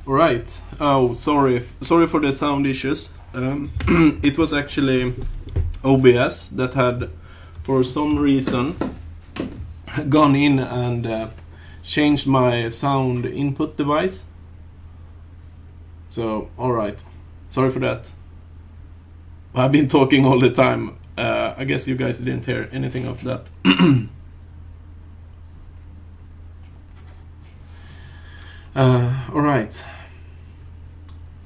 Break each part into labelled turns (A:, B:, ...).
A: Right. Oh, sorry for the sound issues. It was actually OBS that had, for some reason, gone in and changed my sound input device. So, alright. Sorry for that. I've been talking all the time. I guess you guys didn't hear anything of that. Alright.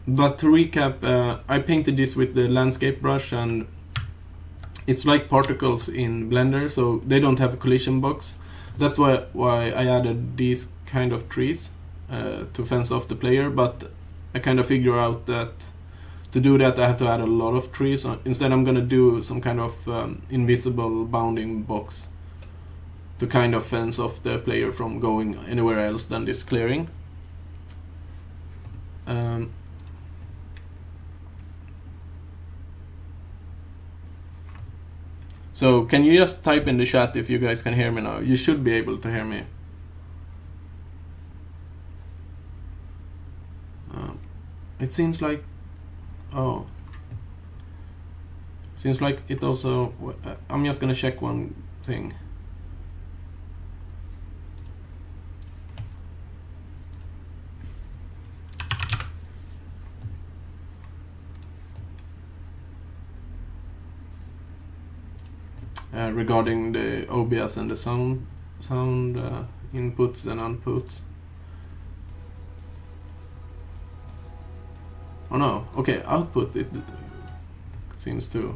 A: But to recap, I painted this with the landscape brush, and it's like particles in Blender, so they don't have a collision box. That's why I added these kind of trees to fence off the player, but I kind of figure out that to do that I have to add a lot of trees. Instead I'm gonna do some kind of invisible bounding box to kind of fence off the player from going anywhere else than this clearing. So can you just type in the chat if you guys can hear me now? You should be able to hear me. It seems like, oh, seems like it also, I'm just gonna check one thing. Regarding the OBS and the sound inputs and outputs. Oh no, okay, output, it seems to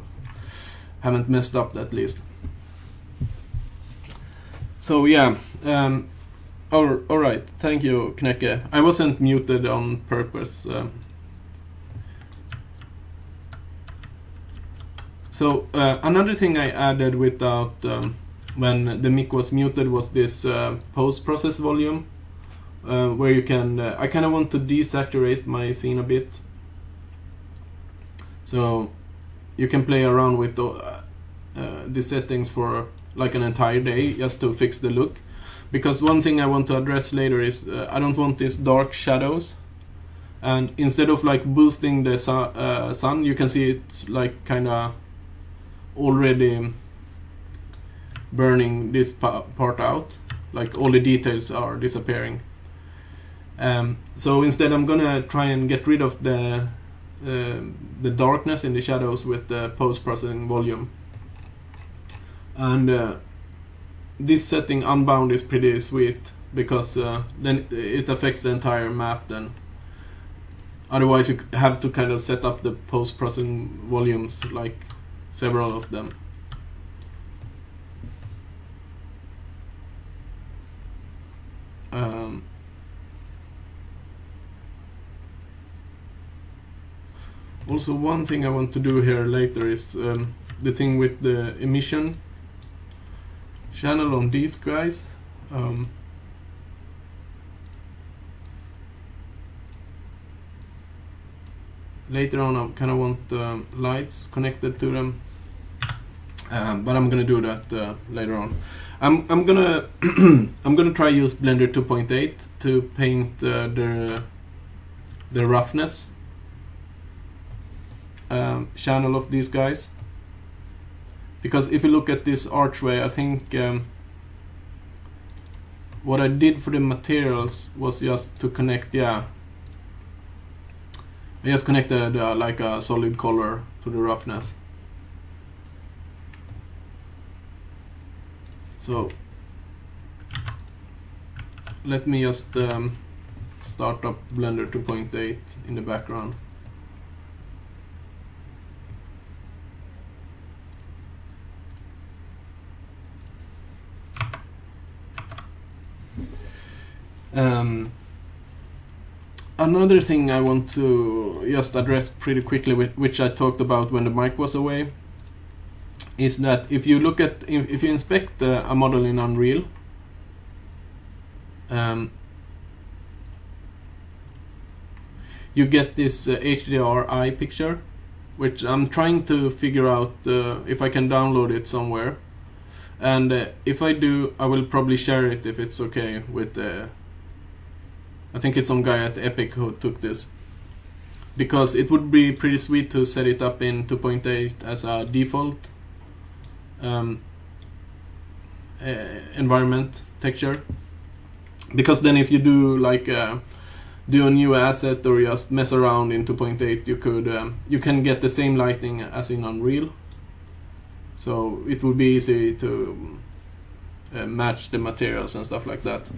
A: haven't messed up at least. So yeah, alright, thank you Knecke. I wasn't muted on purpose. So another thing I added without when the mic was muted was this post-process volume, where you can, I kind of want to desaturate my scene a bit. So you can play around with the settings for like an entire day just to fix the look. Because one thing I want to address later is I don't want these dark shadows. And instead of like boosting the sun, you can see it's like kind of already burning this part out, like all the details are disappearing. So instead I'm gonna try and get rid of the darkness in the shadows with the post-processing volume. And this setting unbound is pretty sweet, because then it affects the entire map then. Otherwise you have to kind of set up the post-processing volumes, like several of them. Also, one thing I want to do here later is the thing with the emission channel on these guys. Later on I kind of want lights connected to them, but I'm gonna do that later on. I'm gonna I'm gonna try use Blender 2.8 to paint the roughness channel of these guys, because if you look at this archway, I think what I did for the materials was just to connect, I just connected like a solid color to the roughness. So let me just start up Blender 2.8 in the background. Another thing I want to just address pretty quickly, which I talked about when the mic was away, is that if you look at, if you inspect a model in Unreal, you get this HDRI picture, which I'm trying to figure out if I can download it somewhere. And if I do, I will probably share it if it's okay with I think it's some guy at Epic who took this, because it would be pretty sweet to set it up in 2.8 as a default environment texture, because then if you do like do a new asset or just mess around in 2.8, you can get the same lighting as in Unreal, so it would be easy to match the materials and stuff like that.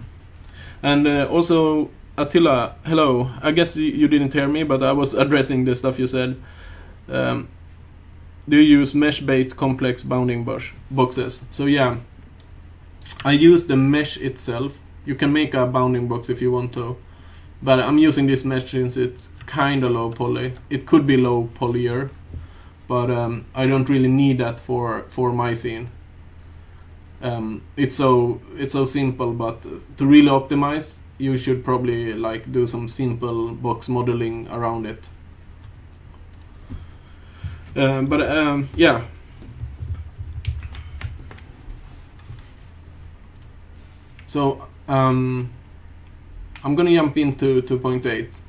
A: And also, Attila, hello. I guess you didn't hear me, but I was addressing the stuff you said. Do you use mesh-based complex bounding boxes? So yeah, I use the mesh itself. You can make a bounding box if you want to, but I'm using this mesh since it's kinda low poly. It could be low polyer, but I don't really need that for my scene. It's so simple, but to really optimize, you should probably like do some simple box modeling around it. Yeah. So I'm gonna jump into 2.8,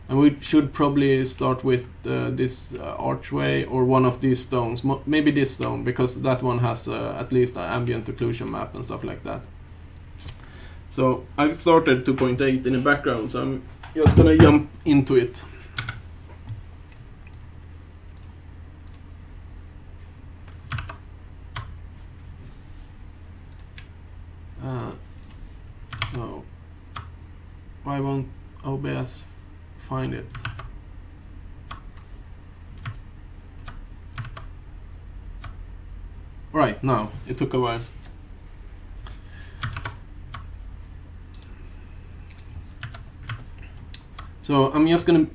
A: and we should probably start with this archway or one of these stones. Maybe this stone, because that one has at least an ambient occlusion map and stuff like that. So I've started 2.8 in the background, so I'm just gonna jump into it. So why won't OBS find it? Right, now it took a while. So I'm just gonna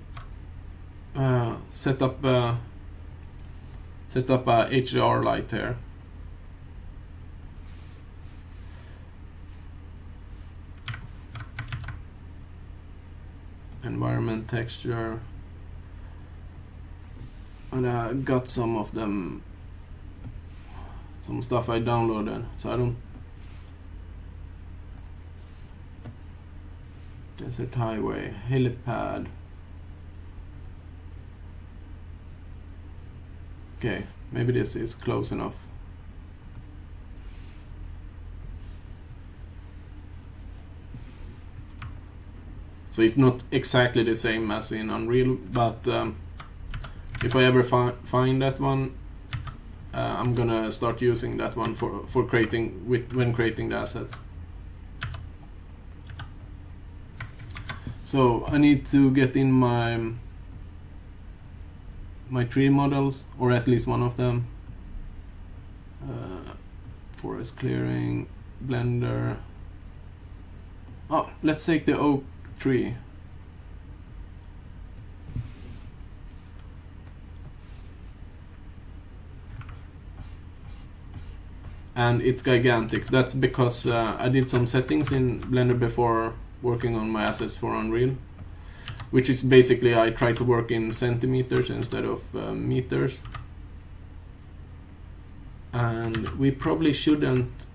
A: set up a HDR light here. Environment texture, and I got some of them, some stuff I downloaded, so I don't. Desert highway, helipad. Okay, maybe this is close enough. So it's not exactly the same as in Unreal, but if I ever find that one, I'm gonna start using that one for creating when creating the assets. So I need to get in my 3D models, or at least one of them. Forest clearing, Blender. Oh, let's take the oak tree. And it's gigantic. That's because I did some settings in Blender before working on my assets for Unreal, which is basically I try to work in centimeters instead of meters. And we probably shouldn't.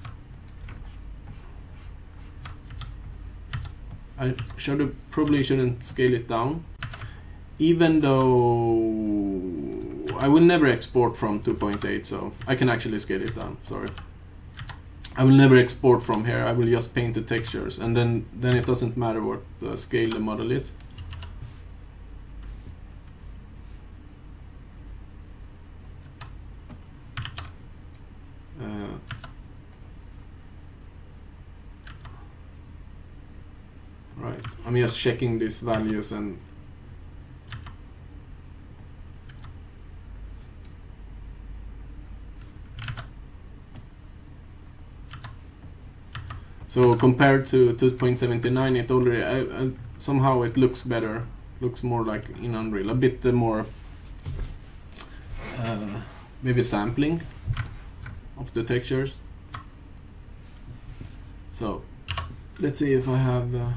A: Probably shouldn't scale it down, even though I will never export from 2.8, so I can actually scale it down. Sorry, I will never export from here. I will just paint the textures, and then it doesn't matter what scale the model is. Right, I'm just checking these values and so compared to 2.79, it already somehow it looks better, looks more like in Unreal, a bit more maybe sampling of the textures. So let's see if I have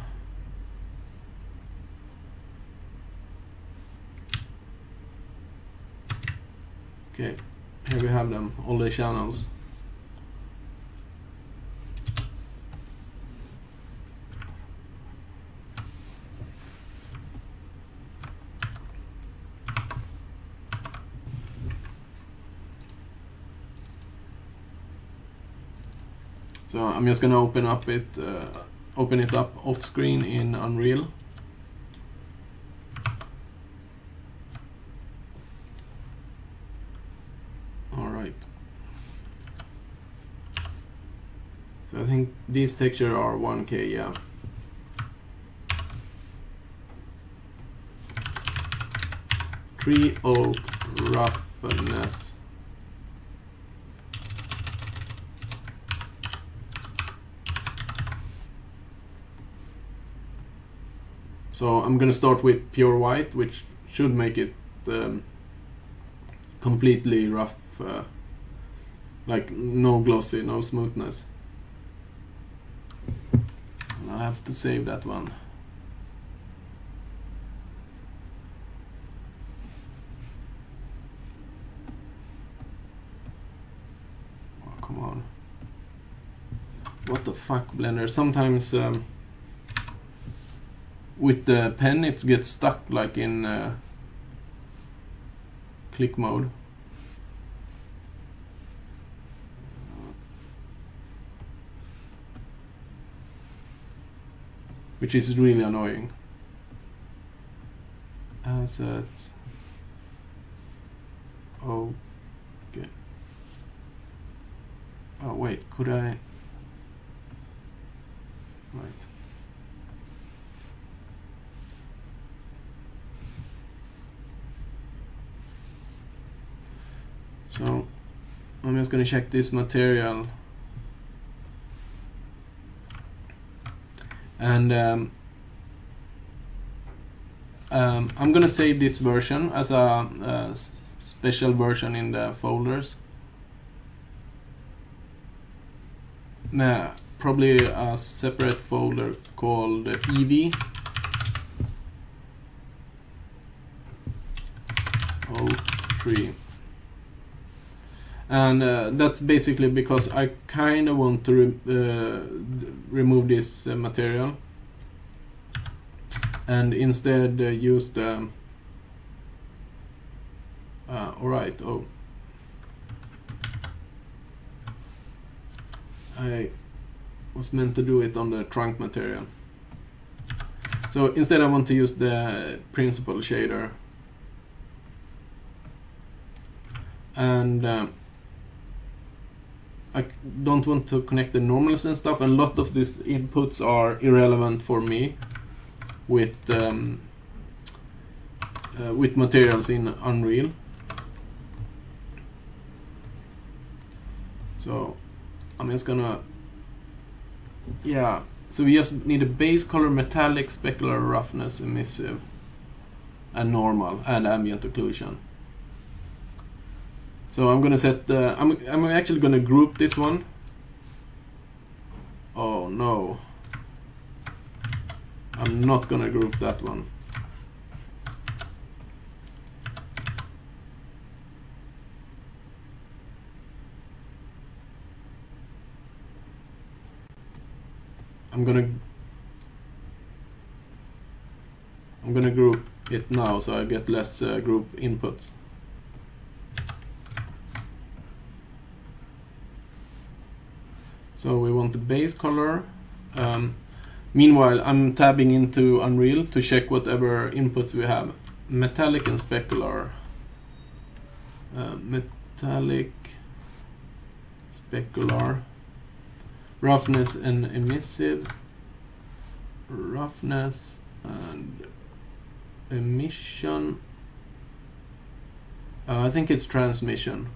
A: okay, here we have them, all the channels. So I'm just gonna open it up off screen in Unreal. Alright. So I think these textures are 1K, yeah. Tree oak roughness. So I'm gonna start with pure white, which should make it completely rough, like no glossy, no smoothness. And I have to save that one. Oh, come on. What the fuck, Blender? Sometimes with the pen it gets stuck like in click mode. Which is really annoying. Assets. Okay. Oh wait, could I? Right. So I'm just gonna check this material, and I'm gonna save this version as a special version in the folders. Probably a separate folder called EV. O3. And that's basically because I kind of want to remove this material and instead use the alright, I was meant to do it on the trunk material. So instead I want to use the principal shader, and I don't want to connect the normals and stuff, and a lot of these inputs are irrelevant for me with materials in Unreal. So I'm just gonna, yeah, so we just need a base color, metallic, specular, roughness, emissive, and normal, and ambient occlusion. So I'm gonna set the, I'm actually gonna group this one. Oh no, I'm not gonna group that one. I'm gonna group it now so I get less group inputs. So we want the base color. Meanwhile, I'm tabbing into Unreal to check whatever inputs we have. Metallic and specular. Metallic, specular. Roughness and emissive. Roughness and emission. I think it's transmission.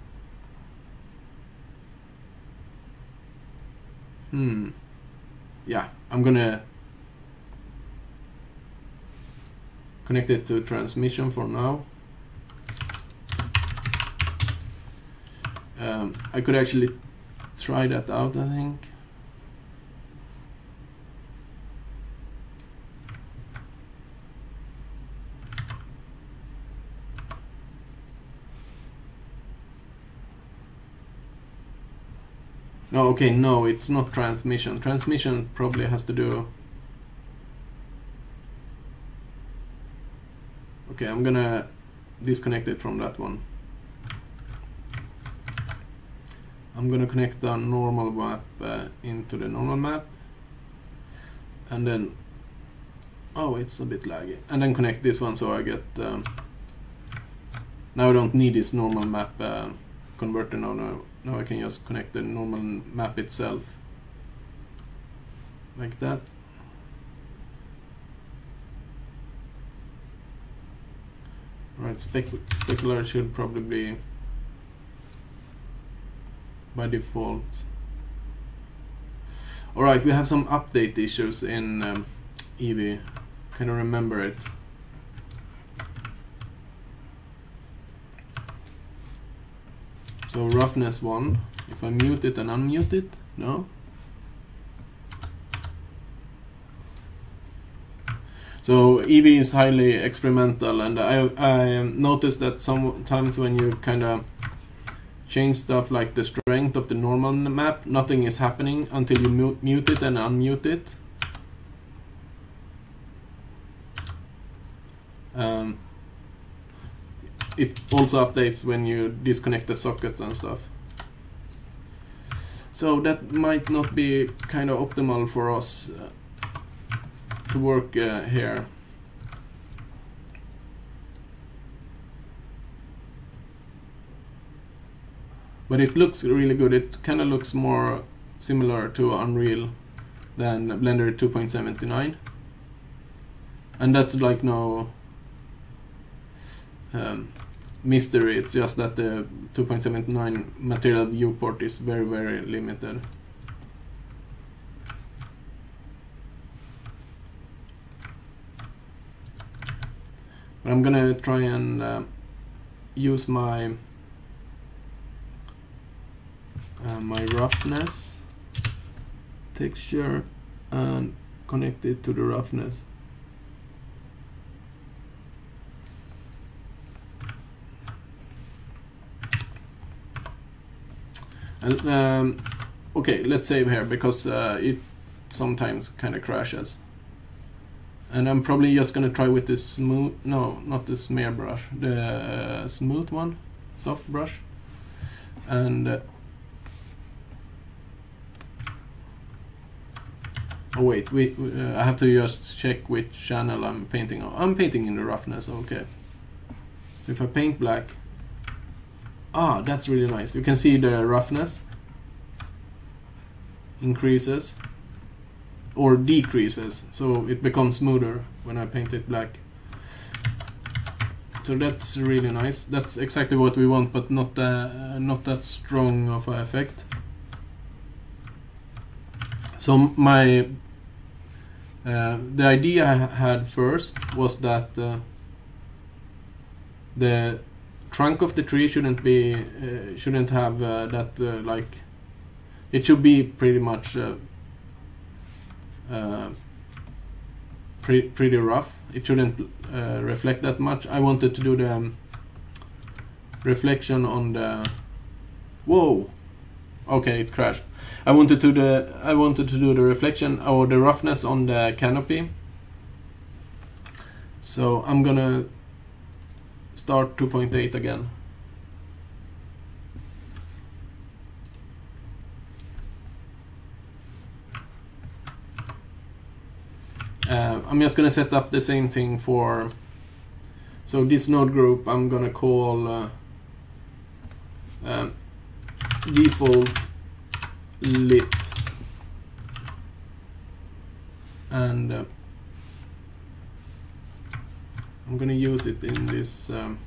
A: Yeah, I'm gonna connect it to transmission for now. I could actually try that out, I think. No, okay, no, it's not transmission. Transmission probably has to do... Okay, I'm gonna disconnect it from that one. I'm gonna connect the normal map into the normal map, and then, oh, it's a bit laggy, and then connect this one so I get, now I don't need this normal map converter now I can just connect the normal map itself, like that. Right, specular should probably be by default. Alright, we have some update issues in Eevee. Can I remember it? So roughness 1, if I mute it and unmute it, no? So Eevee is highly experimental, and I noticed that sometimes when you kind of change stuff like the strength of the normal map, nothing is happening until you mute it and unmute it. It also updates when you disconnect the sockets and stuff. So that might not be kind of optimal for us to work here. But it looks really good. It kind of looks more similar to Unreal than Blender 2.79. And that's like no mystery, it's just that the 2.79 material viewport is very, very limited. But I'm gonna try and use my my roughness texture and connect it to the roughness. And okay, let's save here because it sometimes kind of crashes. And I'm probably just gonna try with this smooth, no, not the smear brush, the smooth one, soft brush. And oh wait, I have to just check which channel I'm painting on. I'm painting in the roughness, okay. So if I paint black, ah, that's really nice. You can see the roughness increases or decreases, so it becomes smoother when I paint it black. So that's really nice. That's exactly what we want, but not that strong of an effect. So my the idea I had first was that the trunk of the tree shouldn't have that like, it should be pretty much pretty rough. It shouldn't reflect that much. I wanted to do the reflection on the, whoa, okay, it crashed. I wanted to do the reflection or the roughness on the canopy. So I'm gonna start 2.8 again. I'm just gonna set up the same thing for, so this node group I'm gonna call default lit, and I'm gonna use it in this. Alright,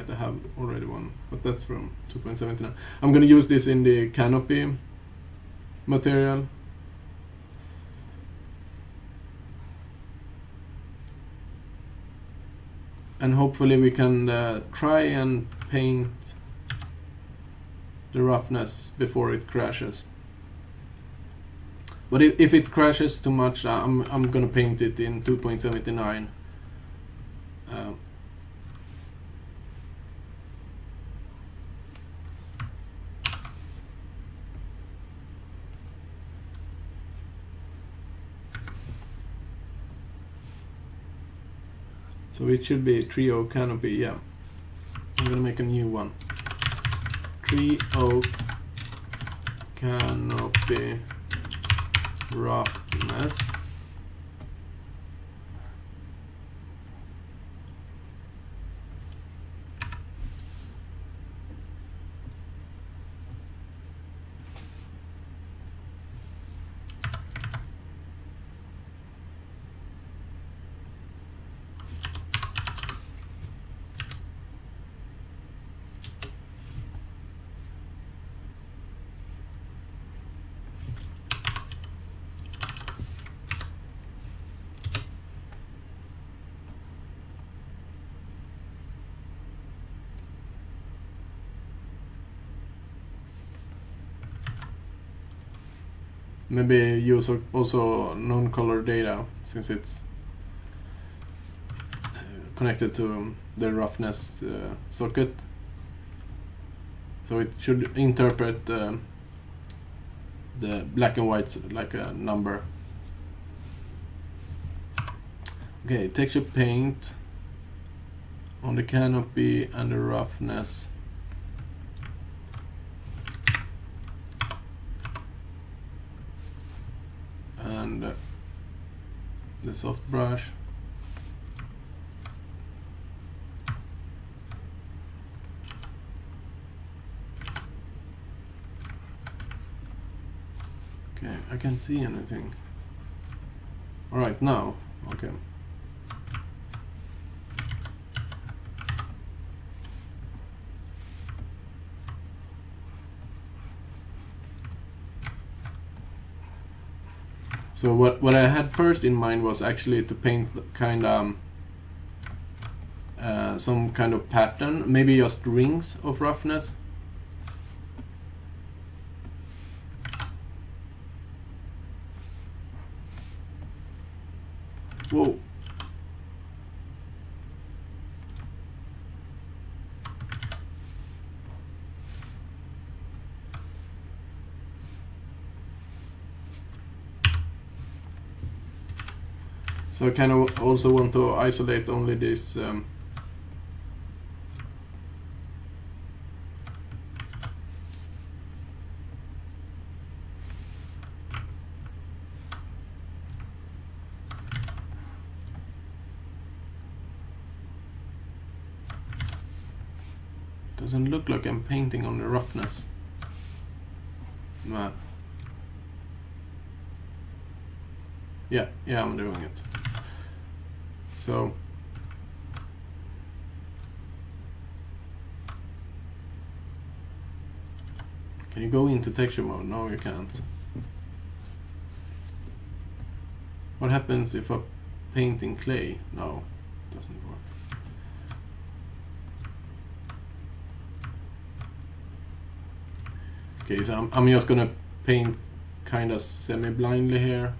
A: I have already one, but that's from 2.79. I'm gonna use this in the canopy material. And hopefully we can try and paint the roughness before it crashes. But if it crashes too much, I'm gonna paint it in 2.79. So it should be trio canopy, yeah. I'm gonna make a new one. tree oak canopy roughness. Maybe use also non-color data, since it's connected to the roughness socket. So it should interpret the black and white like a number. Okay, texture paint on the canopy and the roughness. And the soft brush. Okay, I can't see anything. Alright, now, okay. So what I had first in mind was actually to paint kind of some kind of pattern, maybe just rings of roughness. Whoa. So I kind of also want to isolate only this doesn't look like I'm painting on the roughness map. Yeah, I'm doing it. So can you go into texture mode? No, you can't. What happens if I paint in clay? No, it doesn't work. Okay, so I'm just gonna paint kind of semi-blindly here.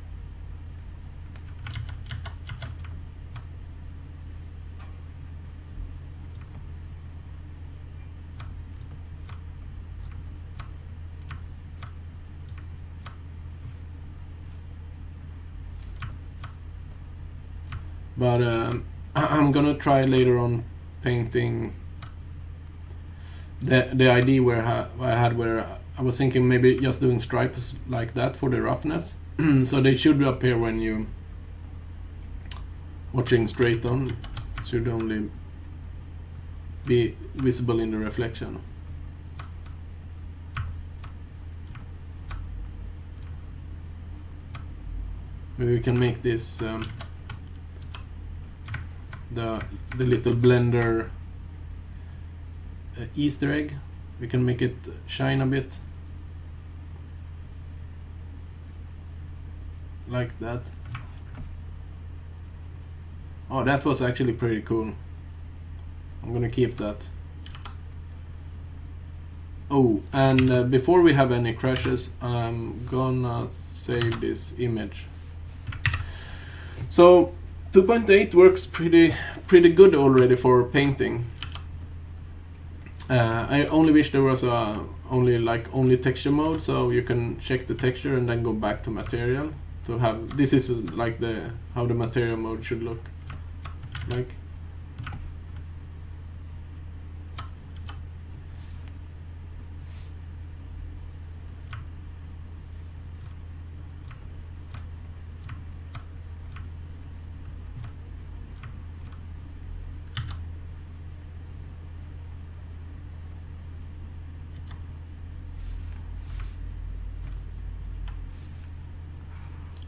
A: But I'm gonna try later on painting the idea where I had where I was thinking maybe just doing stripes like that for the roughness. So they should appear when you watching straight on. It should only be visible in the reflection. Maybe we can make this the little blender Easter egg. We can make it shine a bit like that. Oh, that was actually pretty cool. I'm gonna keep that. Oh, and before we have any crashes, I'm gonna save this image. So 2.8 works pretty good already for painting. I only wish there was only texture mode, so you can check the texture and then go back to material to have. This is like how the material mode should look like.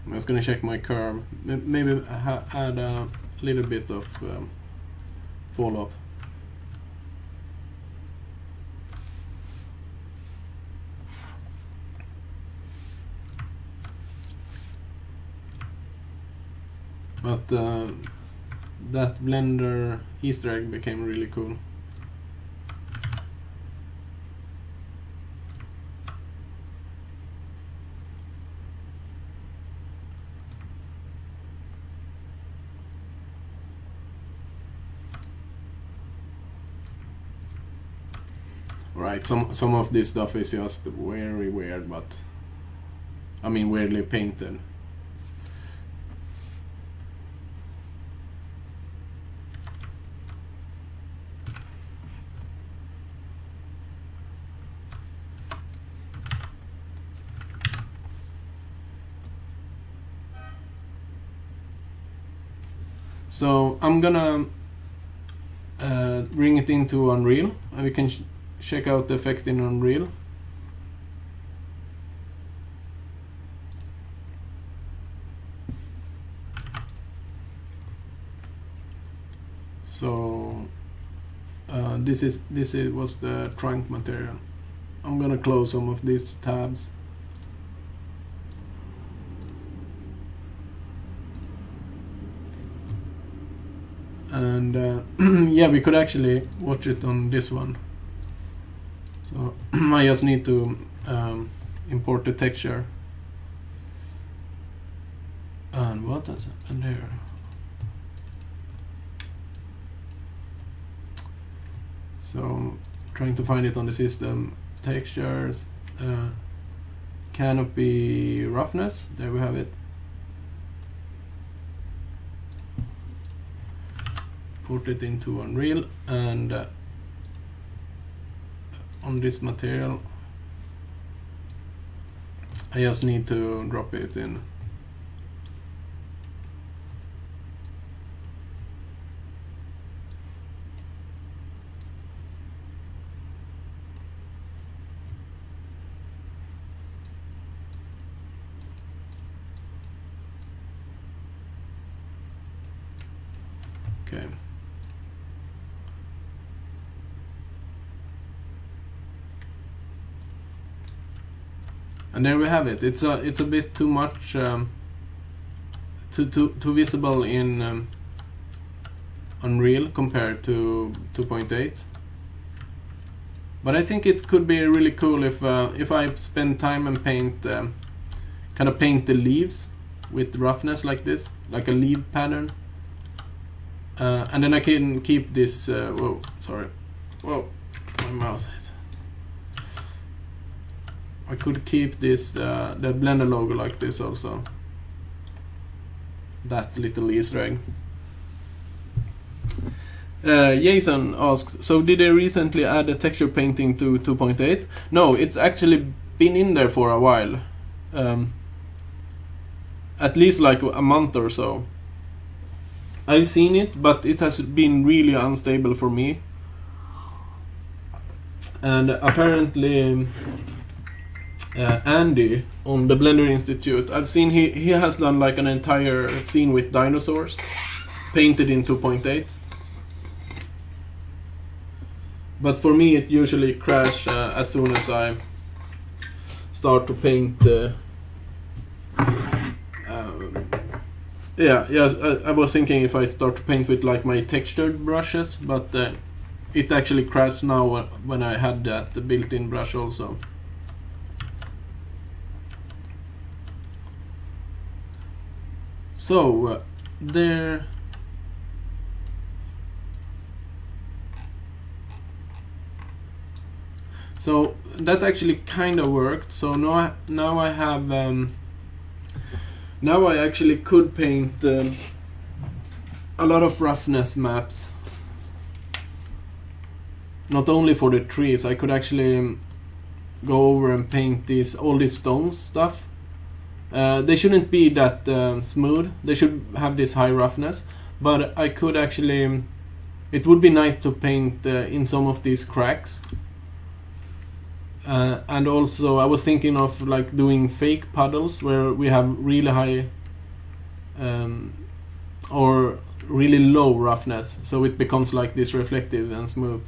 A: I'm just gonna check my curve. Maybe add a little bit of fall off. But that Blender Easter egg became really cool. Right, some of this stuff is just very weird, but I mean weirdly painted. So I'm gonna bring it into Unreal, and we can check out the effect in Unreal. So this was the trunk material. I'm gonna close some of these tabs. And yeah, we could actually watch it on this one. So I just need to import the texture. And what has happened here? So trying to find it on the system. Textures, canopy roughness, there we have it. Put it into Unreal, and on this material I just need to drop it in. Okay. And there we have it. It's a bit too much, too visible in Unreal compared to 2.8. But I think it could be really cool if I spend time and paint, kind of paint the leaves with roughness like this, like a leaf pattern. And then I can keep this. Whoa, sorry. Whoa, my mouse is. I could keep this the Blender logo like this also. That little Easter egg. Jason asks, so did they recently add the texture painting to 2.8? No, it's actually been in there for a while. At least like a month or so. I've seen it, but it has been really unstable for me. And apparently Andy on the Blender Institute, I've seen he has done like an entire scene with dinosaurs painted in 2.8. But for me it usually crashes as soon as I start to paint I was thinking if I start to paint with like my textured brushes, but it actually crashed now when I had that built-in brush also. So there. So that actually kind of worked. So now I have. Now I actually could paint a lot of roughness maps. Not only for the trees, I could actually go over and paint all these stones stuff. They shouldn't be that smooth. They should have this high roughness. But I could actually. It would be nice to paint in some of these cracks. And also I was thinking of like doing fake puddles where we have really high or really low roughness, so it becomes like this reflective and smooth.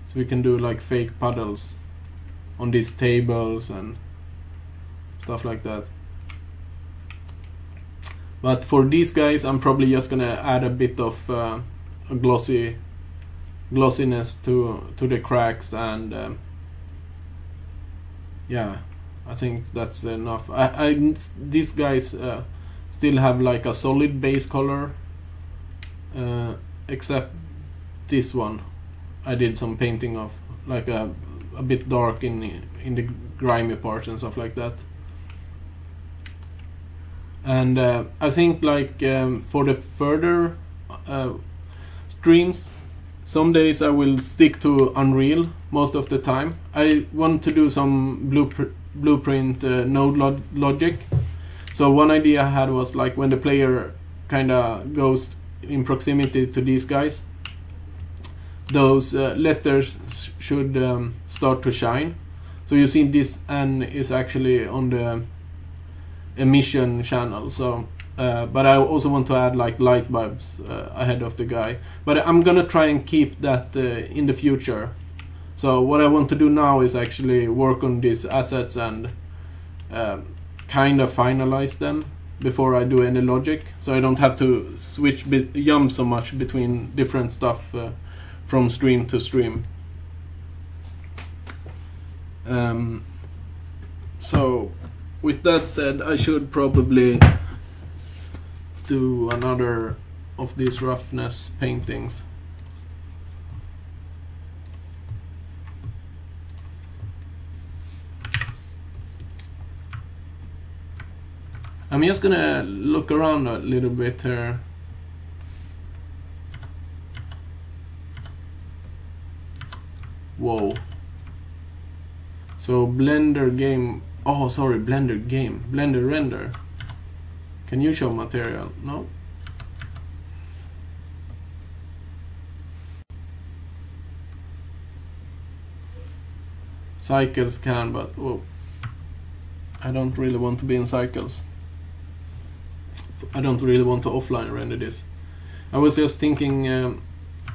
A: So we can do like fake puddles on these tables and stuff like that. But for these guys I'm probably just gonna add a bit of a glossiness to the cracks, and yeah, I think that's enough. These guys still have like a solid base color, except this one I did some painting of, like a bit dark in the grimy parts and stuff like that. And I think like for the further streams, some days I will stick to Unreal most of the time. I want to do some blueprint node logic. So one idea I had was like when the player kinda goes in proximity to these guys, those letters should start to shine. So you see this N is actually on the emission channel. So but I also want to add like light bulbs ahead of the guy. But I'm gonna try and keep that in the future. So what I want to do now is actually work on these assets and kind of finalize them before I do any logic, so I don't have to jump so much between different stuff from stream to stream. So with that said, I should probably do another of these roughness paintings. I'm just gonna look around a little bit here. Whoa. So Blender game, oh sorry, Blender game, Blender render. Can you show material? No? Cycles can, but whoa. I don't really want to be in cycles. I don't really want to offline render this. I was just thinking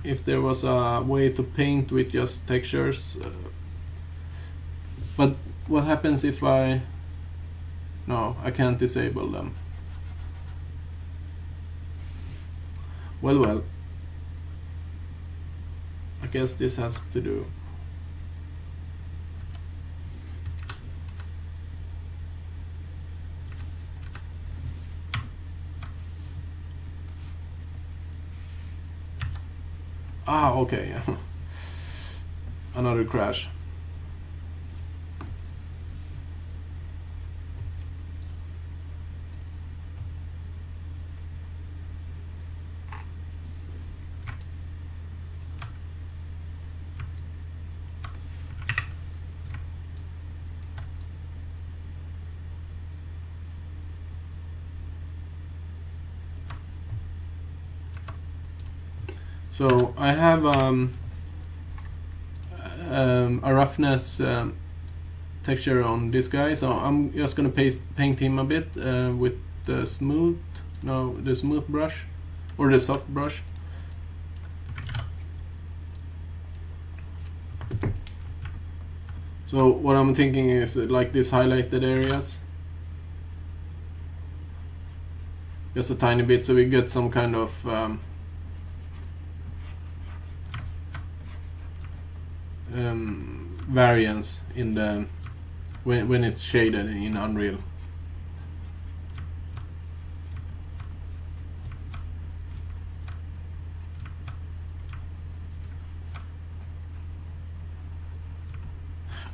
A: if there was a way to paint with just textures. But what happens if I... No, I can't disable them. Well. I guess this has to do. Ah, okay. Another crash. So I have a roughness texture on this guy, so I'm just gonna paint him a bit with the smooth brush or the soft brush. So what I'm thinking is like these highlighted areas, just a tiny bit, so we get some kind of variance in the when it's shaded in Unreal.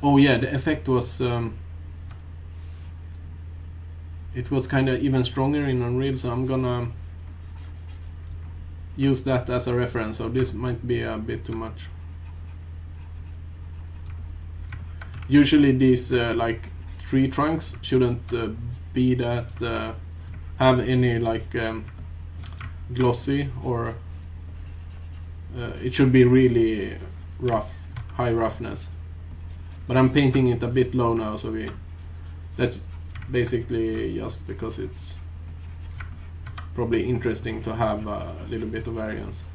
A: Oh yeah, the effect was it was kind of even stronger in Unreal, so I'm gonna use that as a reference. So this might be a bit too much. Usually these like tree trunks shouldn't be that have any like glossy, or it should be really rough, high roughness. But I'm painting it a bit low now, so that's basically just because it's probably interesting to have a little bit of variance.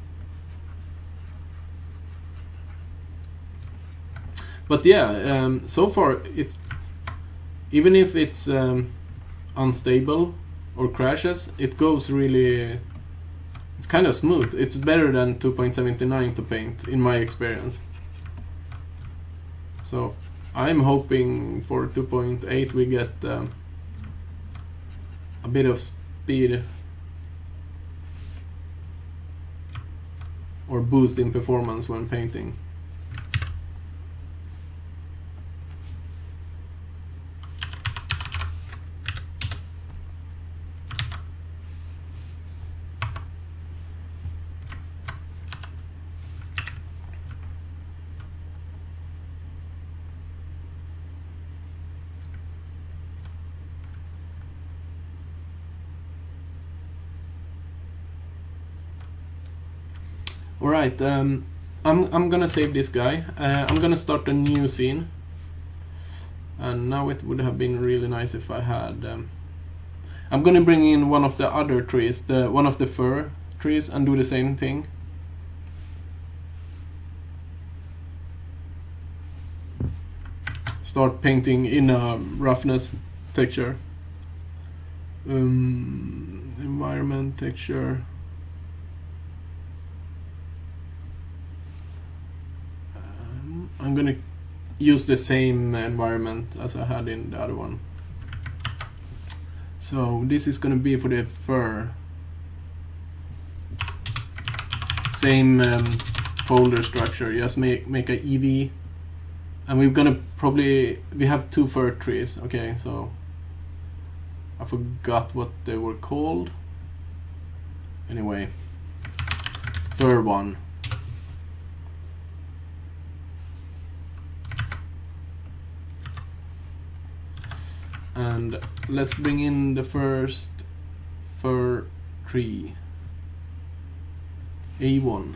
A: But yeah, so far it's, even if it's unstable or crashes, it goes really, it's kind of smooth. It's better than 2.79 to paint in my experience. So I'm hoping for 2.8 we get a bit of speed or boost in performance when painting. Alright, I'm gonna save this guy. I'm gonna start a new scene. And now it would have been really nice if I had... I'm gonna bring in one of the other trees, one of the fir trees, and do the same thing. Start painting in a roughness texture. Environment texture. I'm gonna use the same environment as I had in the other one. So this is gonna be for the fur. Same folder structure, just make a EV. And we're gonna we have two fir trees, okay, so I forgot what they were called. Anyway, fir one. And let's bring in the first fir tree, A1.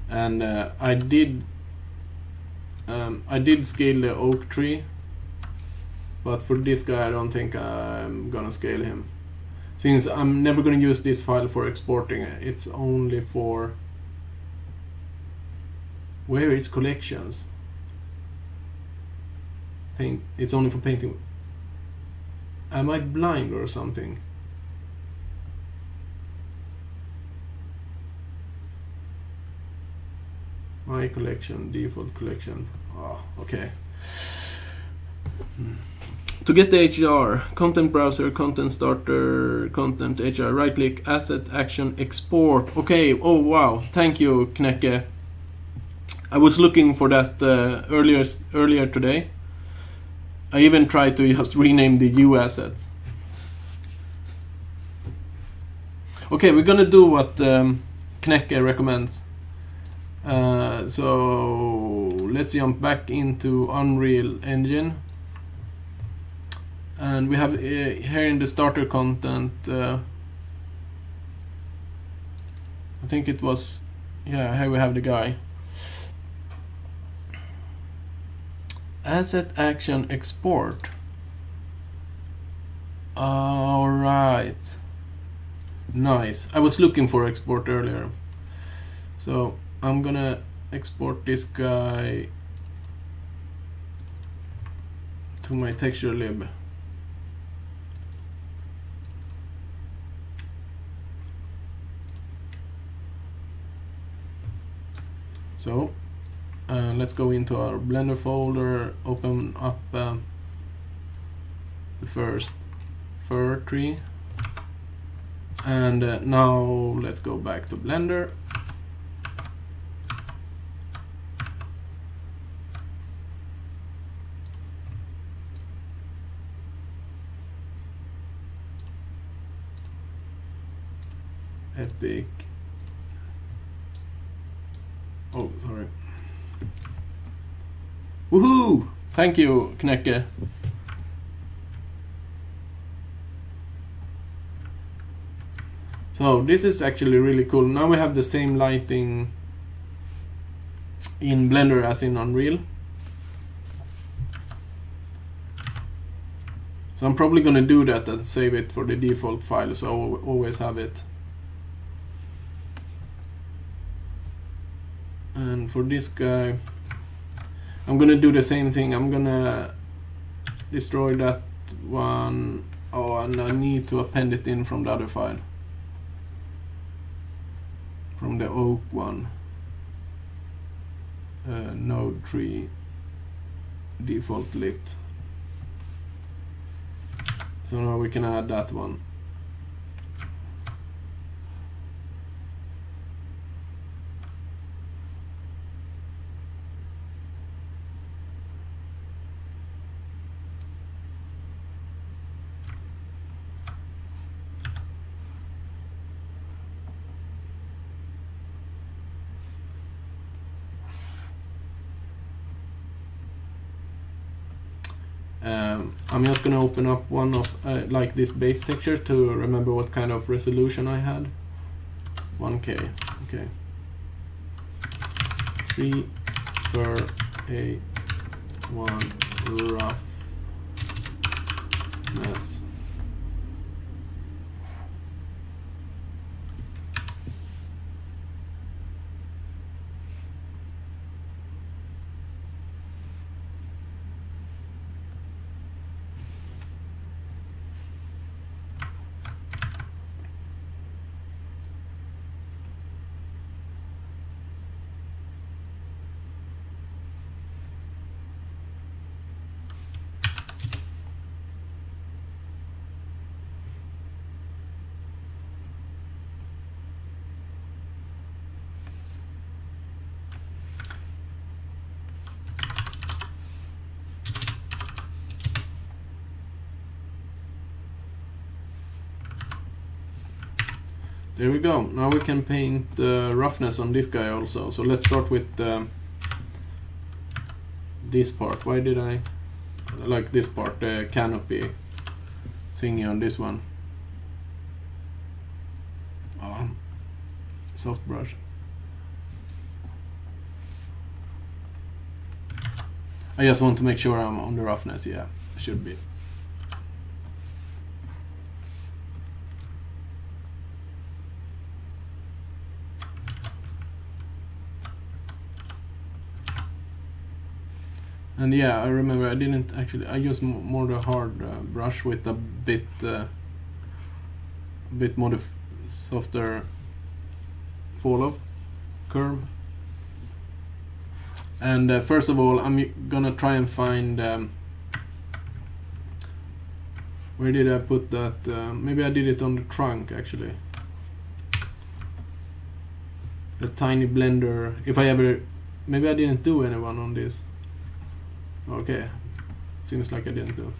A: And I did scale the oak tree, but for this guy I don't think I'm gonna scale him. Since I'm never going to use this file for exporting, it's only for... Where is collections? Paint. It's only for painting. Am I blind or something? My collection, default collection. Oh, okay. To get the HDR, content browser, content starter, content HDR, right click, asset, action, export. Okay, oh wow, thank you Knecke. I was looking for that earlier today. I even tried to just rename the U assets. Okay, we're gonna do what Knecke recommends. So let's jump back into Unreal Engine. And we have here in the starter content, I think it was, yeah, here we have the guy. Asset, action, export. Alright. Nice. I was looking for export earlier. So I'm gonna export this guy to my texture lib. So let's go into our Blender folder, open up the first fir tree, and now let's go back to Blender. Epic. Oh, sorry. Woohoo! Thank you, Knecke. So this is actually really cool. Now we have the same lighting in Blender as in Unreal. So I'm probably gonna do that and save it for the default file, so I'll always have it. And for this guy, I'm gonna do the same thing. I'm gonna destroy that one. Oh, and I need to append it in from the other file. From the oak one. Node 3 default lit. So now we can add that one. I'm just gonna open up one of like this base texture to remember what kind of resolution I had. 1K. Okay. 3 for a 1 roughness. There we go. Now we can paint roughness on this guy also. So let's start with this part. Why did I like this part, the canopy thingy on this one? Soft brush. I just want to make sure I'm on the roughness. Yeah, should be. And yeah, I remember I didn't actually. I used more the hard brush with a bit more the softer fall-off curve. And first of all, I'm gonna try and find where did I put that? Maybe I did it on the trunk actually. The tiny blender. If I ever, maybe I didn't do anyone on this. Okay, seems like I didn't do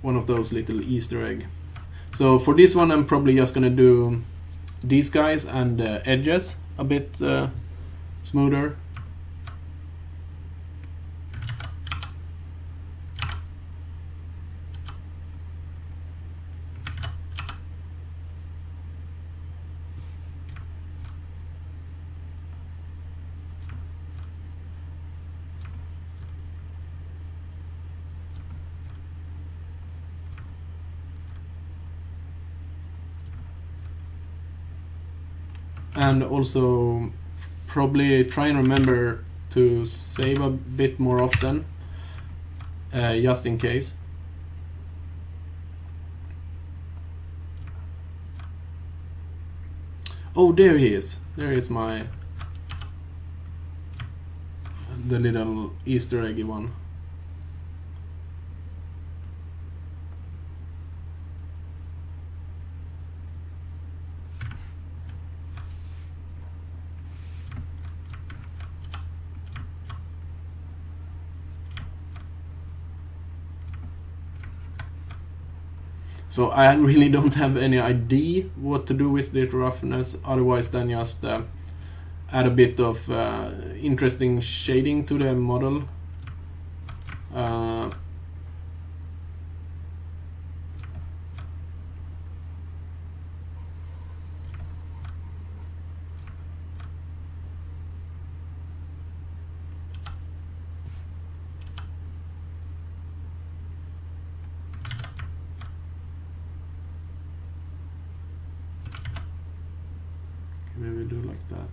A: one of those little Easter egg. So for this one, I'm probably just gonna do these guys and edges a bit smoother. And also probably try and remember to save a bit more often, just in case. Oh, there he is. There is the little Easter eggy one. So I really don't have any idea what to do with the roughness, otherwise than just add a bit of interesting shading to the model. maybe do like that.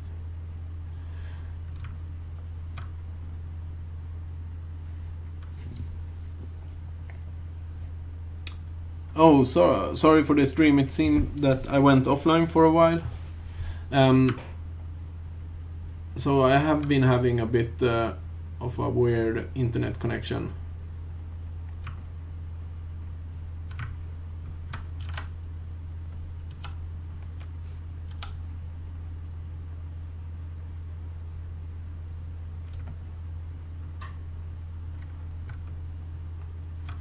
A: Oh, sorry for the stream. It seemed that I went offline for a while. So I have been having a bit of a weird internet connection.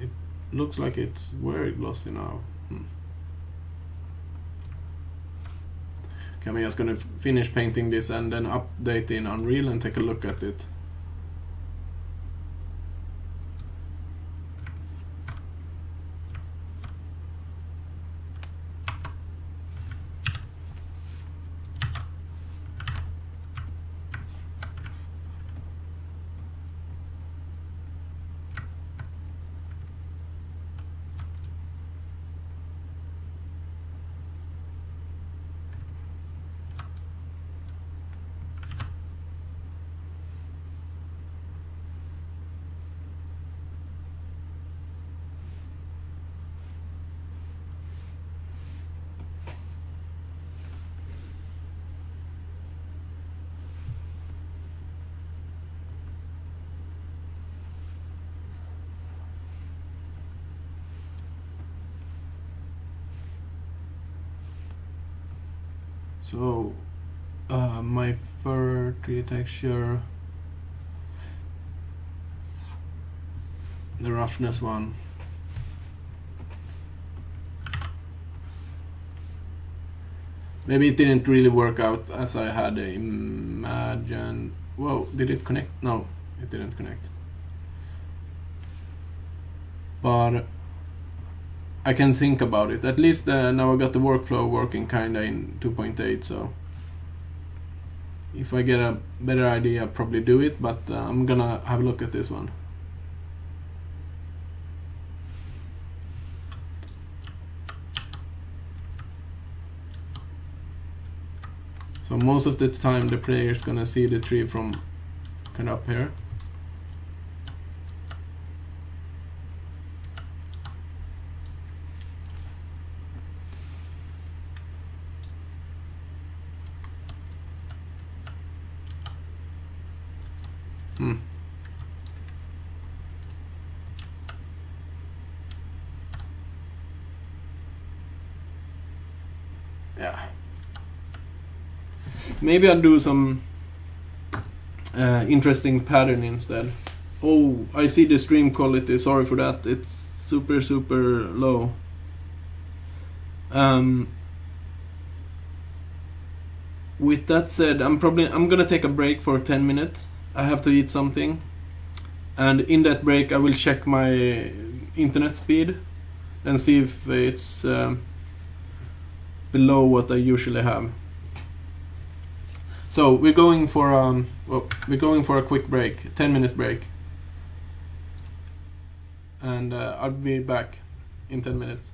A: It looks like it's very glossy now. Okay, I'm just gonna finish painting this and then update in Unreal and take a look at it. So, my fur tree texture, the roughness one. Maybe it didn't really work out as I had imagined. Whoa, did it connect? No, it didn't connect. But I can think about it. At least now I got the workflow working kinda in 2.8, so if I get a better idea, I'll probably do it, but I'm gonna have a look at this one. So most of the time the player is gonna see the tree from kind of up here. Yeah. Maybe I'll do some interesting pattern instead. Oh, I see the stream quality. Sorry for that. It's super low. With that said, I'm gonna take a break for 10 minutes. I have to eat something, and in that break I will check my internet speed and see if it's below what I usually have. So we're going for a quick break, 10-minute break, and I'll be back in 10 minutes.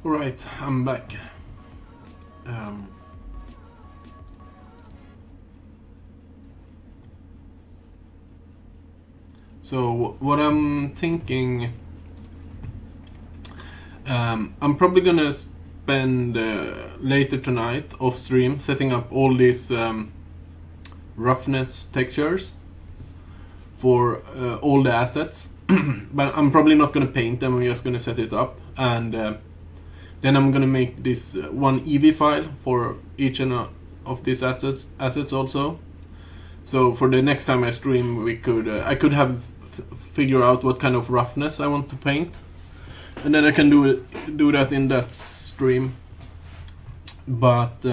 A: Alright, I'm back. So what I'm thinking, I'm probably gonna spend later tonight off stream setting up all these roughness textures for all the assets. But I'm probably not gonna paint them, I'm just gonna set it up, and then I'm gonna make this one EV file for each of these assets also. So for the next time I stream, I could have figure out what kind of roughness I want to paint, and then I can do that in that stream. But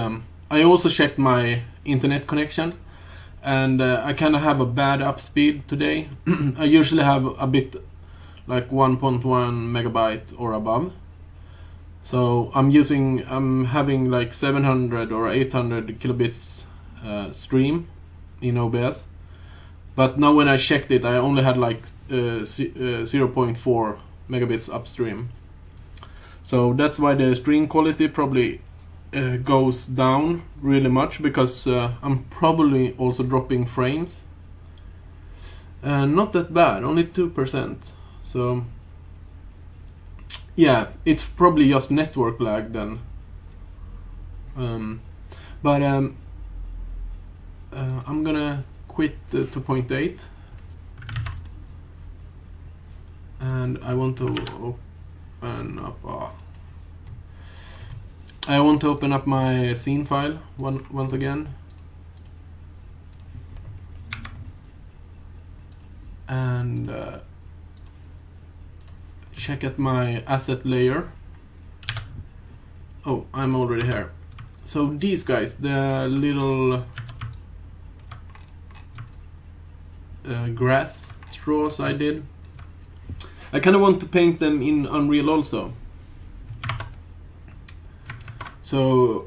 A: I also checked my internet connection, and I kind of have a bad up speed today. I usually have a bit like 1.1 megabyte or above. So I'm having like 700 or 800 kilobits stream in OBS. But now when I checked it, I only had like 0.4 megabits upstream. So that's why the stream quality probably goes down really much, because I'm probably also dropping frames. Not that bad, only 2%. So yeah, it's probably just network lag then. I'm gonna quit to 0.8, and I want to open up. I want to open up my scene file once again, and check at my asset layer. Oh, I'm already here. So these guys, the little grass straws I did, I kind of want to paint them in Unreal also. So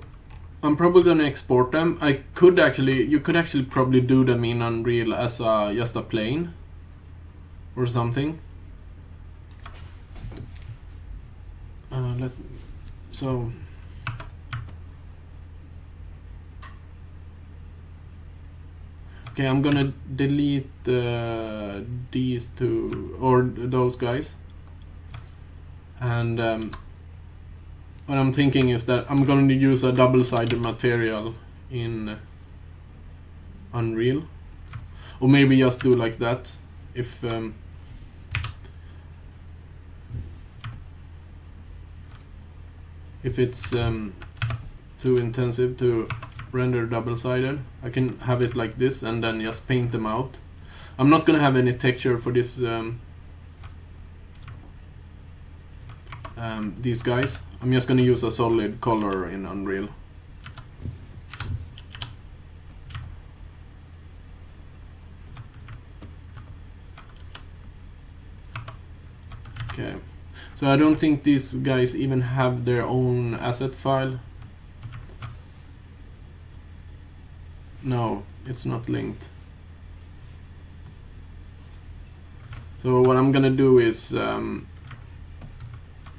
A: I'm probably gonna export them. You could actually probably do them in Unreal as just a plane or something. Okay, I'm gonna delete these two, or those guys, and what I'm thinking is that I'm going to use a double-sided material in Unreal, or maybe just do like that if it's too intensive to render double-sided. I can have it like this and then just paint them out. I'm not gonna have any texture for this these guys. I'm just gonna use a solid color in Unreal. Okay, so I don't think these guys even have their own asset file. No, it's not linked. So what I'm gonna do is,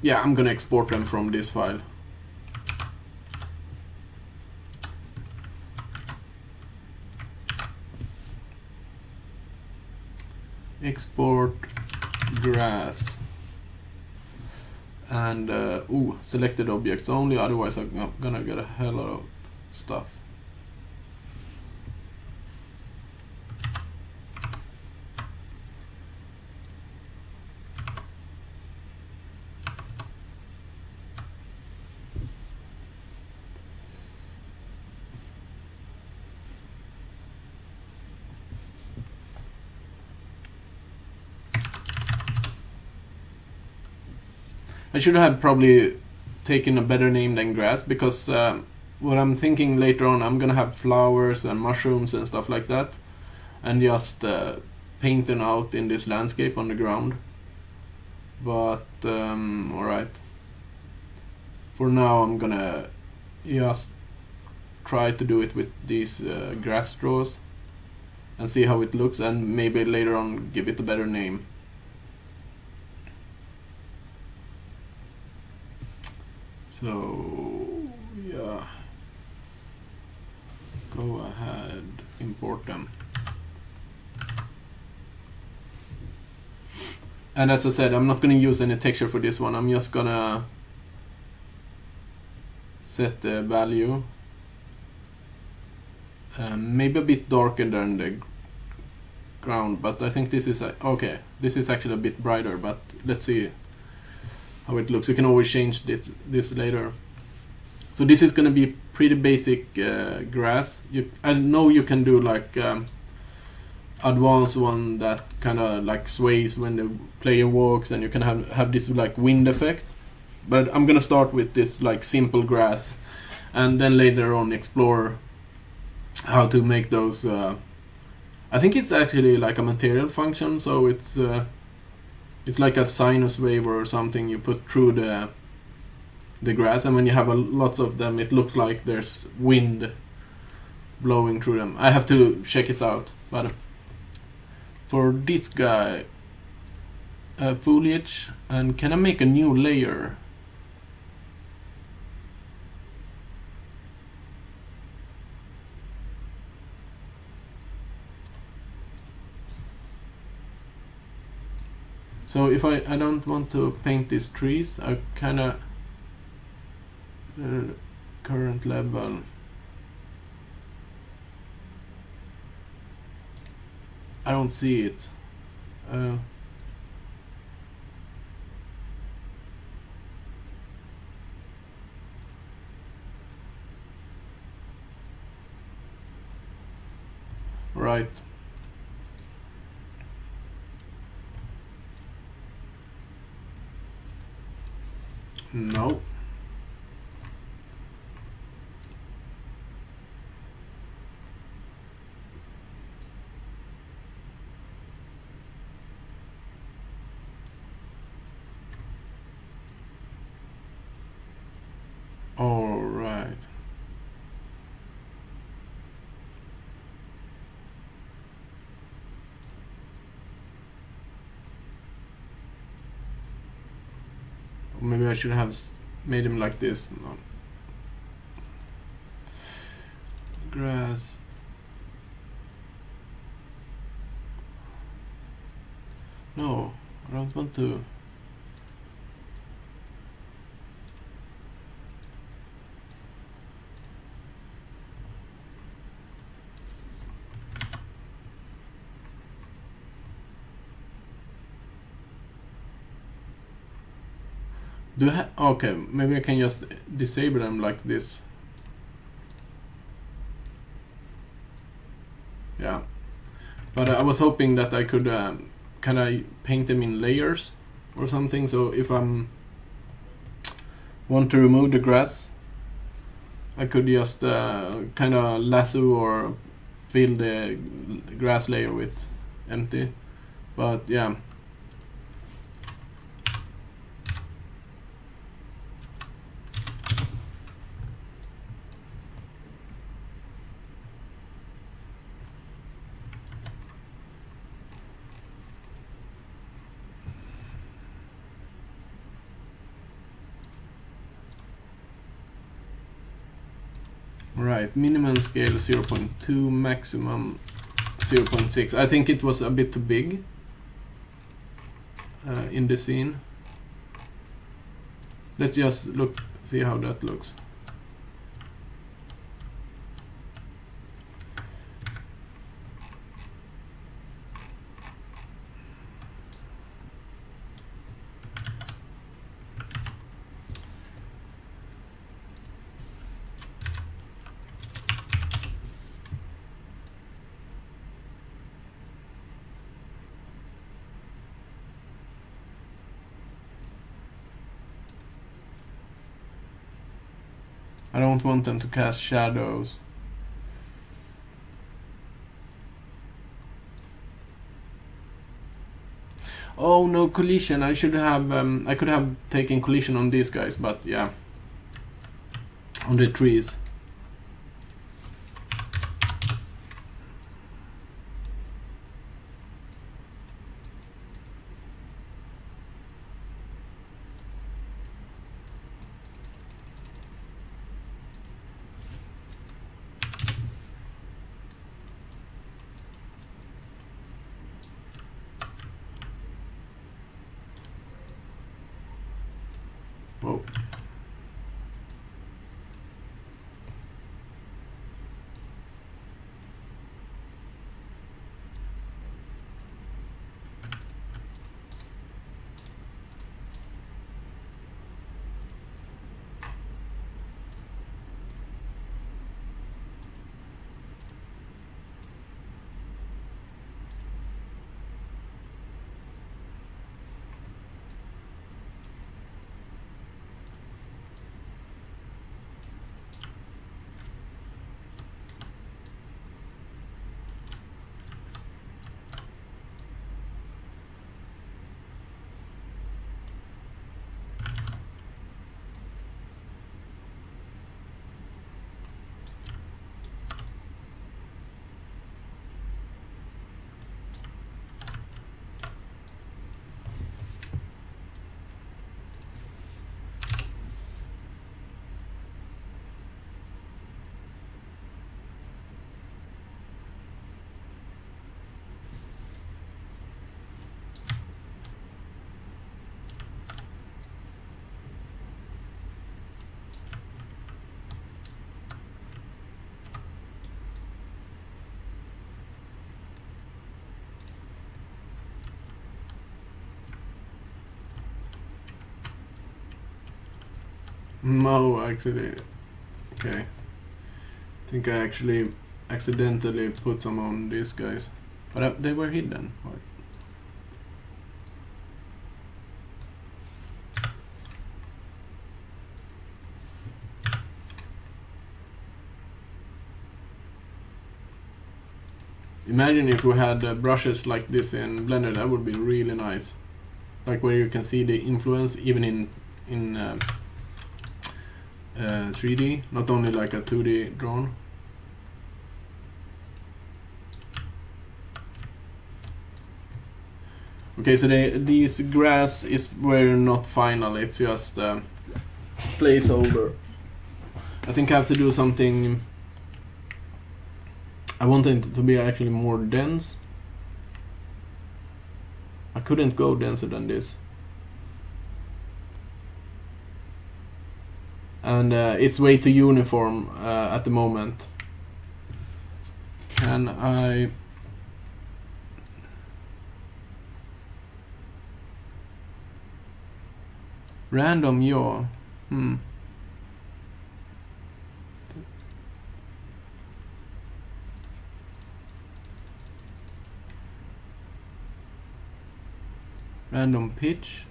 A: yeah, I'm gonna export them from this file. Export grass. And, selected objects only, otherwise I'm gonna get a hell lot of stuff. I should have probably taken a better name than grass, because what I'm thinking later on, I'm gonna have flowers and mushrooms and stuff like that, and just paint them out in this landscape on the ground. But alright, for now I'm gonna just try to do it with these grass straws and see how it looks, and maybe later on give it a better name. So yeah, go ahead, import them. And as I said, I'm not going to use any texture for this one. I'm just gonna set the value maybe a bit darker than the ground, but I think this is okay. This is actually a bit brighter, but let's see how it looks. You can always change this later. So this is going to be pretty basic grass. I know you can do like advanced one that kind of like sways when the player walks, and you can have this like wind effect. But I'm gonna start with this like simple grass, and then later on explore how to make those. I think it's actually like a material function, so it's like a sinus wave or something you put through the grass, and when you have lots of them, it looks like there's wind blowing through them. I have to check it out, but for this guy, foliage, and can I make a new layer? So if I don't want to paint these trees, I kinda current level. I don't see it. Right. No. All right. Maybe I should have made him like this. No. Grass. No, I don't want to. Okay, maybe I can just disable them like this. Yeah, but I was hoping that I could kind of paint them in layers or something. So if I'm want to remove the grass, I could just kind of lasso or fill the grass layer with empty. But yeah. Right, minimum scale 0.2, maximum 0.6. I think it was a bit too big in the scene. Let's just see how that looks. I don't want them to cast shadows. Oh no, collision. I should have I could have taken collision on these guys, but yeah. On the trees. No, actually, okay. I think I actually accidentally put some on these guys, but they were hidden. Imagine if we had brushes like this in Blender, that would be really nice. Like where you can see the influence even in 3D, not only like a 2D drawn. Okay, so these grass were not final, it's just placeholder. I think I have to do something. I want it to be actually more dense. I couldn't go denser than this. And it's way too uniform at the moment. Can I... Random yaw. Random pitch.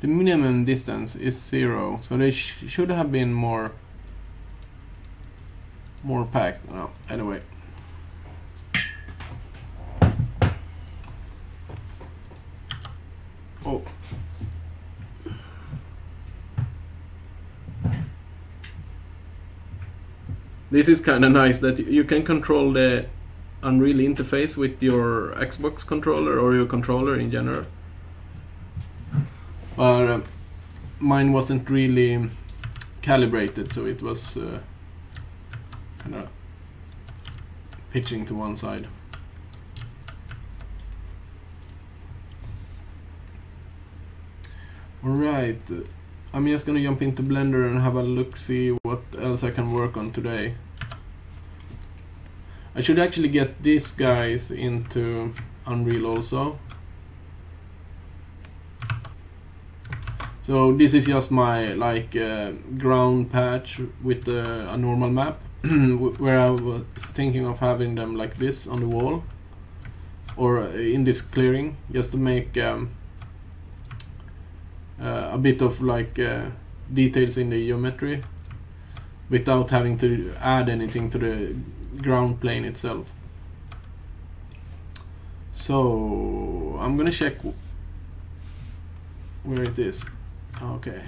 A: The minimum distance is 0, so they should have been more packed. No, anyway. Oh. This is kind of nice that you can control the Unreal interface with your Xbox controller or your controller in general. But mine wasn't really calibrated, so it was kind of pitching to one side. Alright, I'm just gonna jump into Blender and have a look, see what else I can work on today. I should actually get these guys into Unreal also. So this is just my ground patch with a normal map, where I was thinking of having them like this on the wall, or in this clearing, just to make a bit of details in the geometry without having to add anything to the ground plane itself. So I'm gonna check where it is. Okay,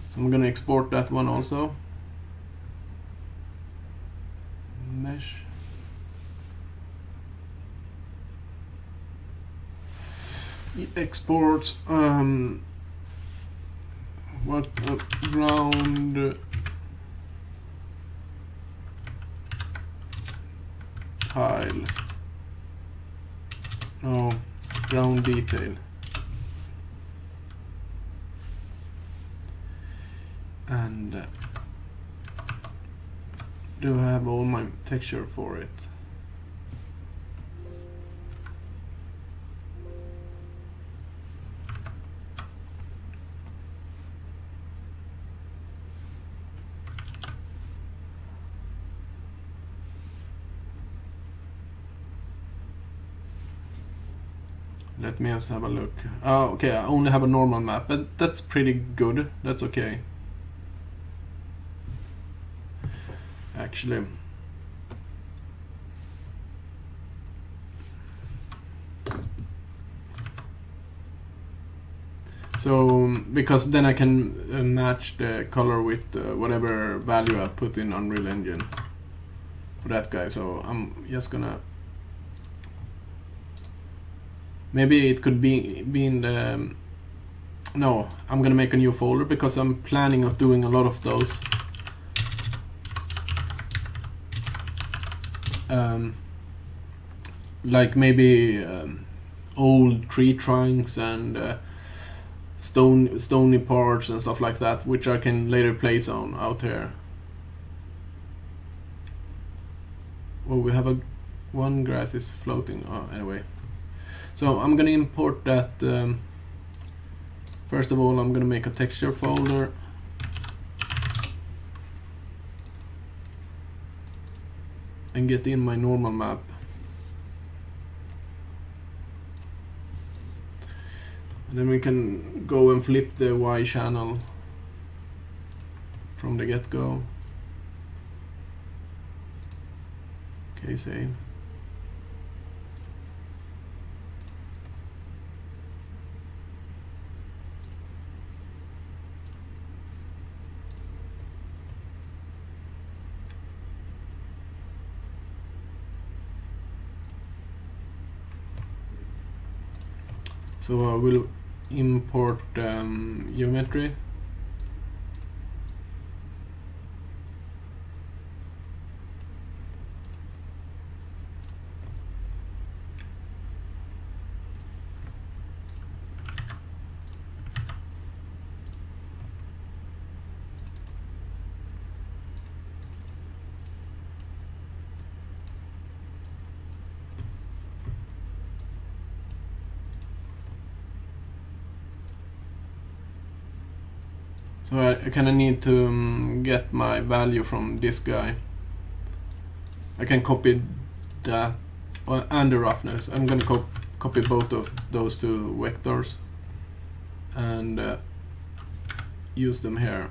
A: so I'm gonna export that one also. Mesh. Export what ground tile. No, ground detail. And do I have all my texture for it? Let me just have a look. Oh, okay, I only have a normal map, but that's pretty good. That's okay. Actually. So, because then I can match the color with whatever value I put in Unreal Engine for that guy. So I'm just gonna... Maybe it could be in the... No, I'm gonna make a new folder because I'm planning of doing a lot of those. Like maybe old tree trunks and stony parts and stuff like that, which I can later place on out here. Oh, we have one grass is floating. Oh, anyway, so I'm gonna import that. First of all, I'm gonna make a texture folder. And get in my normal map. And then we can go and flip the Y channel from the get-go. Okay, save. So I will import geometry. So I kind of need to get my value from this guy. I can copy that and the roughness. I'm going to copy both of those two vectors and use them here.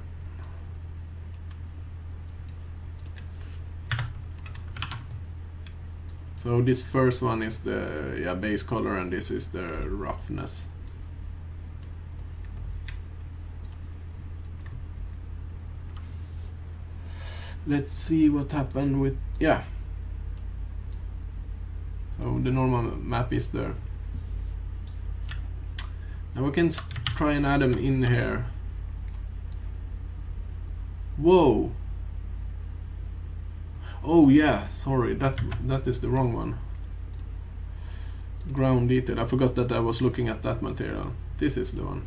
A: So this first one is the base color and this is the roughness. Let's see what happened with, yeah. So the normal map is there. Now we can try and add them in here. Whoa. Oh yeah, sorry, that is the wrong one. Ground detail, I forgot that I was looking at that material. This is the one.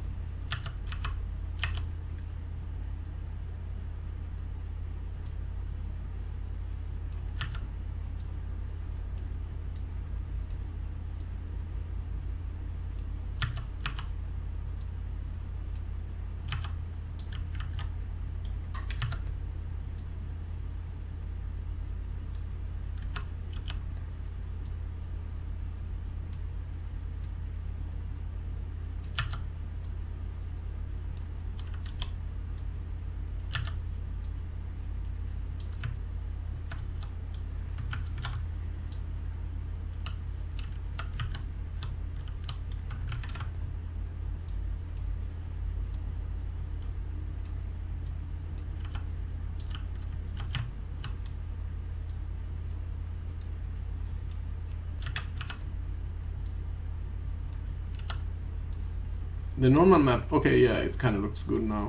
A: The normal map, okay, yeah, it kind of looks good now.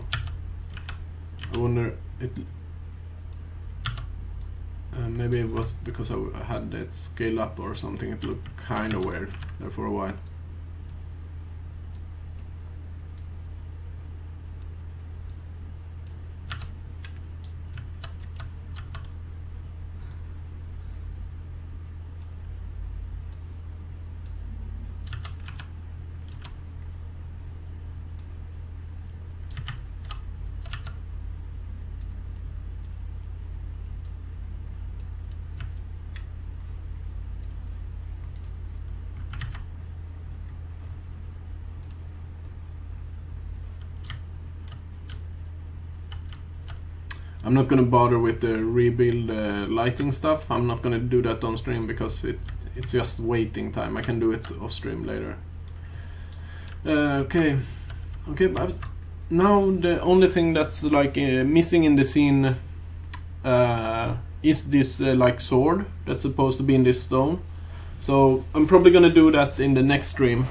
A: I wonder, maybe it was because I had that scale up or something. It looked kind of weird there for a while. I'm not gonna bother with the rebuild lighting stuff. I'm not gonna do that on stream because it's just waiting time. I can do it off stream later. Okay, but now the only thing that's like missing in the scene is this like sword that's supposed to be in this stone. So I'm probably gonna do that in the next stream.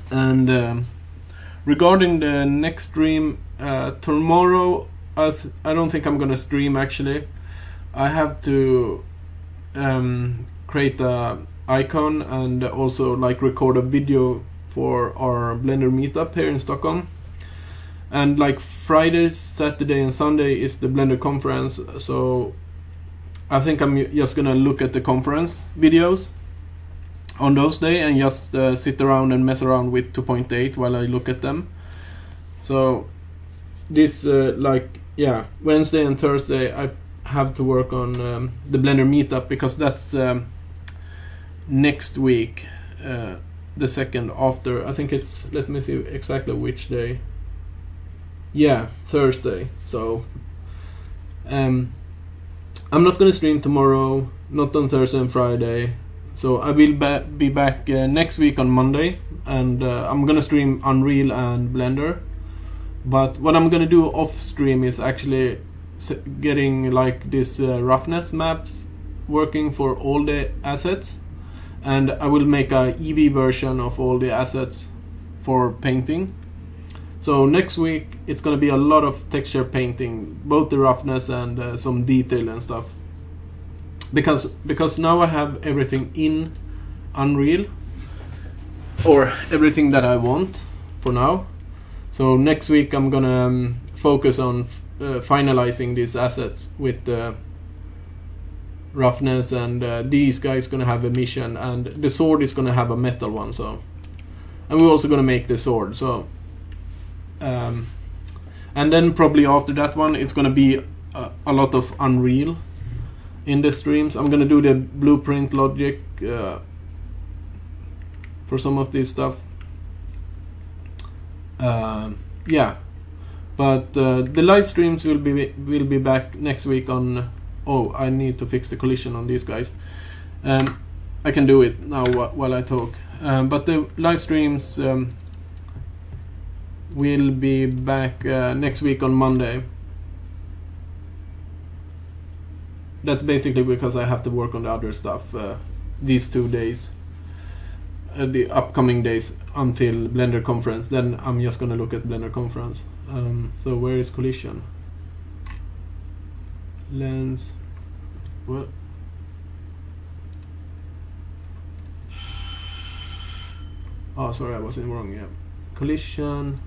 A: And regarding the next stream, tomorrow I don't think I'm gonna stream actually. I have to create a icon and also like record a video for our Blender meetup here in Stockholm. And like Friday, Saturday and Sunday is the Blender conference, so I think I'm just gonna look at the conference videos on those days and just sit around and mess around with 2.8 while I look at them. So this Wednesday and Thursday I have to work on the Blender meetup, because that's next week, the second after. I think it's, let me see exactly which day. Yeah, Thursday. So I'm not gonna stream tomorrow, not on Thursday and Friday. So I will be back next week on Monday, and I'm gonna stream Unreal and Blender. But what I'm gonna do off stream is actually getting like this roughness maps working for all the assets, and I will make a EV version of all the assets for painting. So next week it's gonna be a lot of texture painting, both the roughness and some detail and stuff. Because now I have everything in Unreal, or everything that I want for now. So next week I'm gonna focus on finalizing these assets with the roughness, and these guys gonna have a mission, and the sword is gonna have a metal one. So, and we're also gonna make the sword. So, and then probably after that one, it's gonna be a lot of Unreal in the streams. I'm gonna do the blueprint logic for some of this stuff. Yeah, but the live streams will be back next week on. Oh, I need to fix the collision on these guys. I can do it now while I talk. But the live streams will be back next week on Monday. That's basically because I have to work on the other stuff these 2 days, the upcoming days until Blender conference. Then I'm just gonna look at Blender conference. So where is collision? Lens. What? Oh, sorry, I was in wrong. Yeah, collision.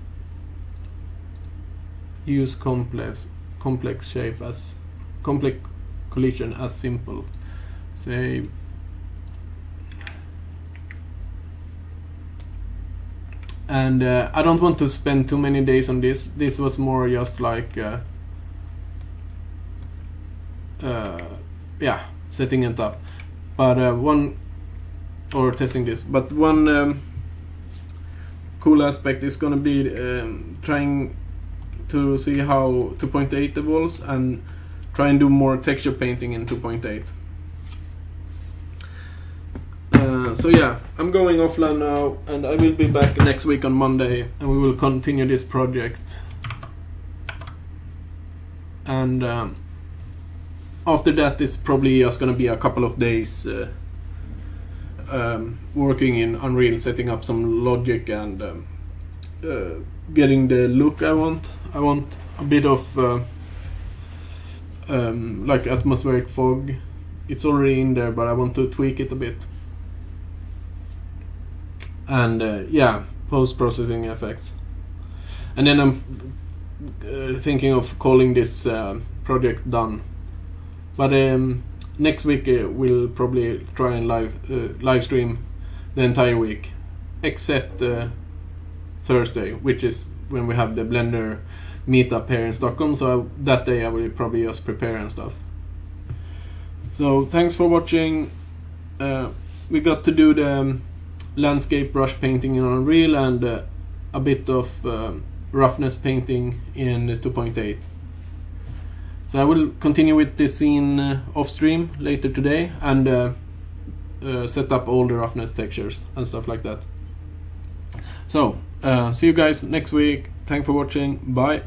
A: Use complex shape as complex collision as simple. Say. And I don't want to spend too many days on this. This was more just like yeah, setting it up. But testing this. But one cool aspect is gonna be trying to see how 2.8 evolves and try and do more texture painting in 2.8. So yeah, I'm going offline now, and I will be back next week on Monday, and we will continue this project. And after that, it's probably just gonna be a couple of days working in Unreal, setting up some logic and getting the look I want. I want a bit of like atmospheric fog. It's already in there, but I want to tweak it a bit. And yeah, post-processing effects. And then I'm thinking of calling this project done. But next week we'll probably try and live stream the entire week, except Thursday, which is when we have the Blender meetup here in Stockholm. So that day I will probably just prepare and stuff. So thanks for watching. We got to do the landscape brush painting in Unreal and a bit of roughness painting in 2.8. So I will continue with this scene off stream later today and set up all the roughness textures and stuff like that. So see you guys next week. Thanks for watching. Bye.